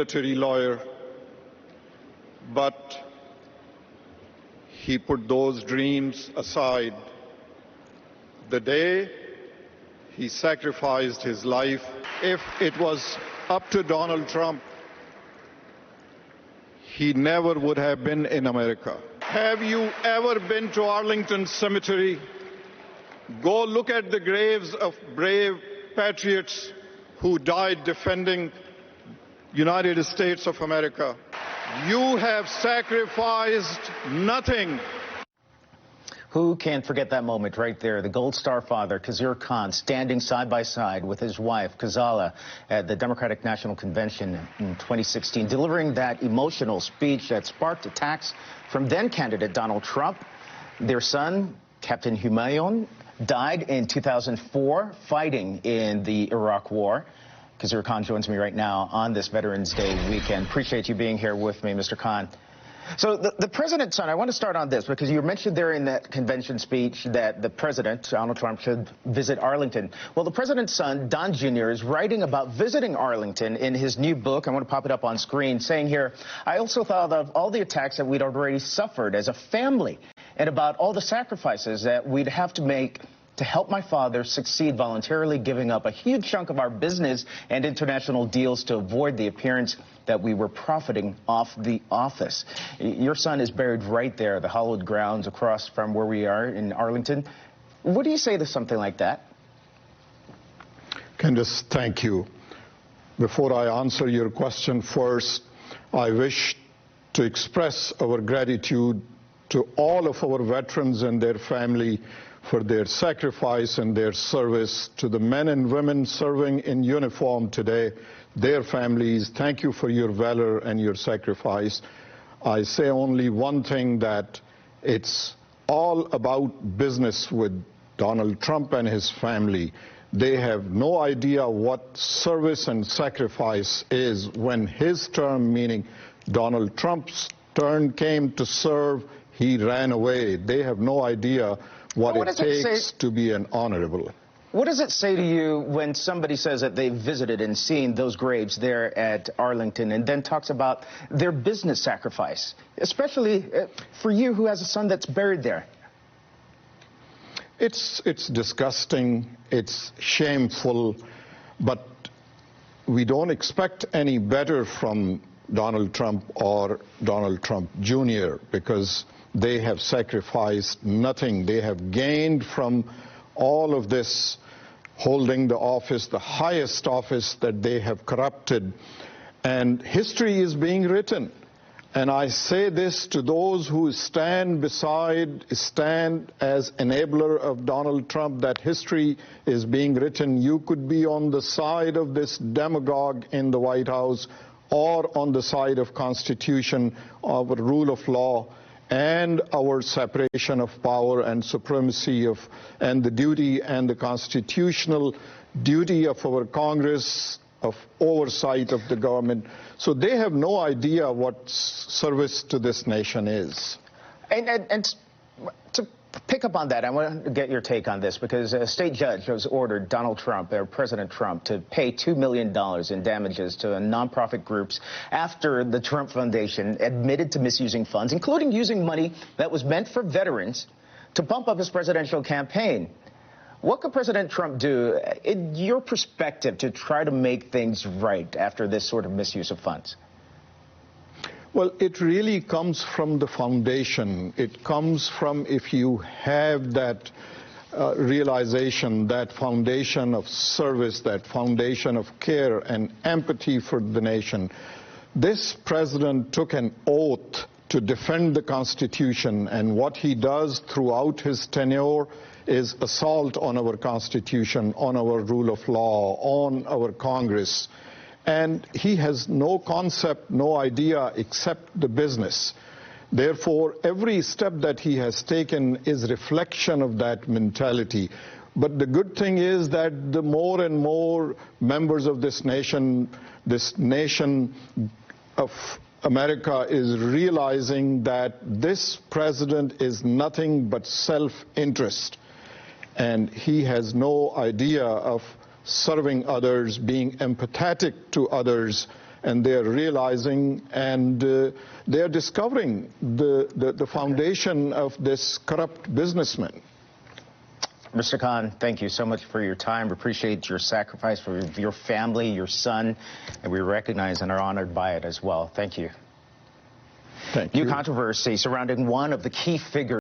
military lawyer, but he put those dreams aside the day he sacrificed his life. If it was up to Donald Trump, he never would have been in America. Have you ever been to Arlington Cemetery? Go look at the graves of brave patriots who died defending United States of America. You have sacrificed nothing. Who can forget that moment right there? The Gold Star father, Khizr Khan, standing side by side with his wife, Khazala, at the Democratic National Convention in 2016, delivering that emotional speech that sparked attacks from then-candidate Donald Trump. Their son, Captain Humayun, died in 2004 fighting in the Iraq War. Khizr Khan joins me right now on this Veterans Day weekend. Appreciate you being here with me, Mr. Khan. So the president's son, I want to start on this because you mentioned there in that convention speech that the president, Donald Trump, should visit Arlington. Well, the president's son, Don Jr., is writing about visiting Arlington in his new book. I want to pop it up on screen, saying here, I also thought of all the attacks that we'd already suffered as a family and about all the sacrifices that we'd have to make to help my father succeed, voluntarily giving up a huge chunk of our business and international deals to avoid the appearance that we were profiting off the office. Your son is buried right there, the hallowed grounds across from where we are in Arlington. What do you say to something like that? Candace, thank you. Before I answer your question first, I wish to express our gratitude to all of our veterans and their family for their sacrifice and their service. To the men and women serving in uniform today, their families, thank you for your valor and your sacrifice. I say only one thing, that it's all about business with Donald Trump and his family. They have no idea what service and sacrifice is. When his term, meaning Donald Trump's turn, came to serve, he ran away. They have no idea what it takes to be an honorable. What does it say to you when somebody says that they visited and seen those graves there at Arlington and then talks about their business sacrifice, especially for you who has a son that's buried there? It's disgusting, it's shameful, but we don't expect any better from Donald Trump or Donald Trump Jr. because they have sacrificed nothing. They have gained from all of this, holding the office, the highest office that they have corrupted. And history is being written. And I say this to those who stand as enabler of Donald Trump, that history is being written. You could be on the side of this demagogue in the White House or on the side of Constitution, of rule of law, and our separation of power and supremacy and the duty and the constitutional duty of our Congress of oversight of the government. So they have no idea what service to this nation is. And to pick up on that, I want to get your take on this, because a state judge has ordered Donald Trump, or President Trump, to pay $2 million in damages to nonprofit groups after the Trump Foundation admitted to misusing funds, including using money that was meant for veterans to bump up his presidential campaign. What could President Trump do, in your perspective, to try to make things right after this sort of misuse of funds? Well, it really comes from the foundation. It comes from, if you have that realization, that foundation of service, that foundation of care and empathy for the nation. This president took an oath to defend the Constitution, and what he does throughout his tenure is assault on our Constitution, on our rule of law, on our Congress. And he has no concept, no idea except the business. Therefore, every step that he has taken is reflection of that mentality. But the good thing is that the more and more members of this nation of America is realizing that this president is nothing but self-interest. And he has no idea of serving others, being empathetic to others, and they're realizing and they're discovering the foundation of this corrupt businessman. Mr. Khan, thank you so much for your time. We appreciate your sacrifice for your family, your son, and we recognize and are honored by it as well. Thank you. Thank you. New controversy surrounding one of the key figures